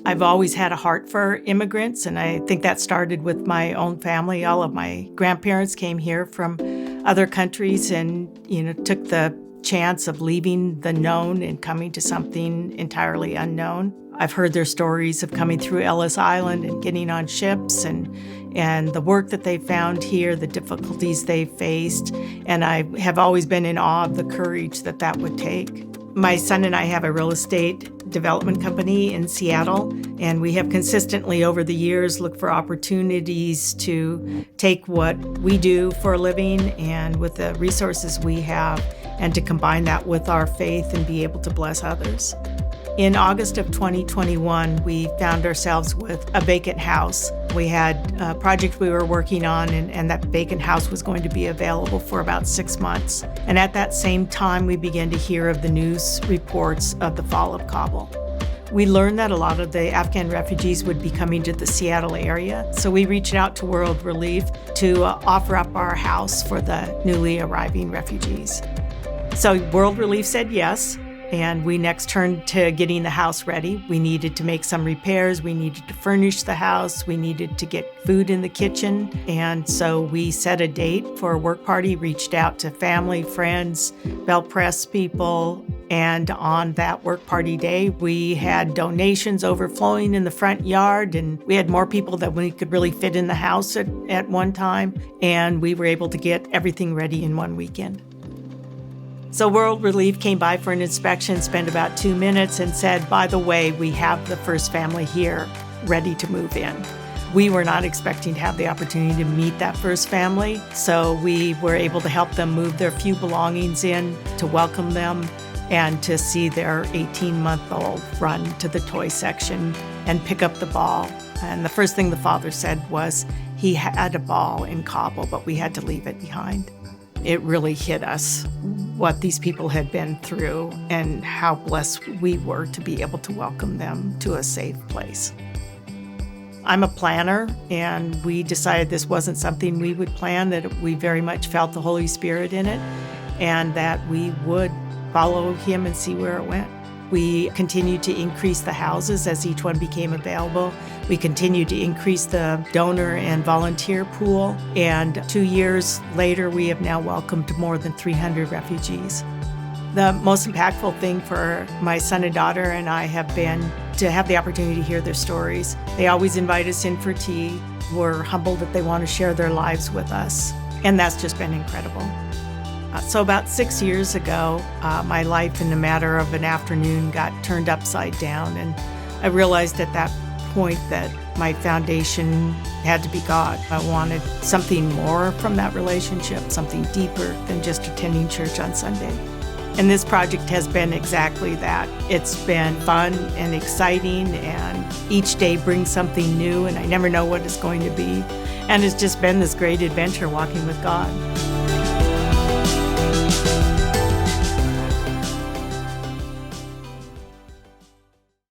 I've always had a heart for immigrants, and I think that started with my own family. All of my grandparents came here from other countries and, took the chance of leaving the known and coming to something entirely unknown. I've heard their stories of coming through Ellis Island and getting on ships and the work that they found here, the difficulties they faced, and I have always been in awe of the courage that would take. My son and I have a real estate development company in Seattle, and we have consistently over the years looked for opportunities to take what we do for a living and with the resources we have and to combine that with our faith and be able to bless others. In August of 2021, we found ourselves with a vacant house. We had a project we were working on, and that vacant house was going to be available for about 6 months. And at that same time, we began to hear of the news reports of the fall of Kabul. We learned that a lot of the Afghan refugees would be coming to the Seattle area, so we reached out to World Relief to offer up our house for the newly arriving refugees. So World Relief said yes. And we next turned to getting the house ready. We needed to make some repairs. We needed to furnish the house. We needed to get food in the kitchen. And so we set a date for a work party, reached out to family, friends, BelPres people. And on that work party day, we had donations overflowing in the front yard. And we had more people than we could really fit in the house at one time. And we were able to get everything ready in one weekend. So World Relief came by for an inspection, spent about 2 minutes, and said, by the way, we have the first family here ready to move in. We were not expecting to have the opportunity to meet that first family, so we were able to help them move their few belongings in, to welcome them, and to see their 18-month-old run to the toy section and pick up the ball. And the first thing the father said was he had a ball in Kabul, but we had to leave it behind. It really hit us what these people had been through and how blessed we were to be able to welcome them to a safe place. I'm a planner, and we decided this wasn't something we would plan, that we very much felt the Holy Spirit in it, and that we would follow him and see where it went. We continued to increase the houses as each one became available. We continued to increase the donor and volunteer pool. And 2 years later, we have now welcomed more than 300 refugees. The most impactful thing for my son and daughter and I have been to have the opportunity to hear their stories. They always invite us in for tea. We're humbled that they want to share their lives with us. And that's just been incredible. So about 6 years ago, my life in a matter of an afternoon got turned upside down, and I realized at that point that my foundation had to be God. I wanted something more from that relationship, something deeper than just attending church on Sunday. And this project has been exactly that. It's been fun and exciting, and each day brings something new, and I never know what it's going to be. And it's just been this great adventure walking with God.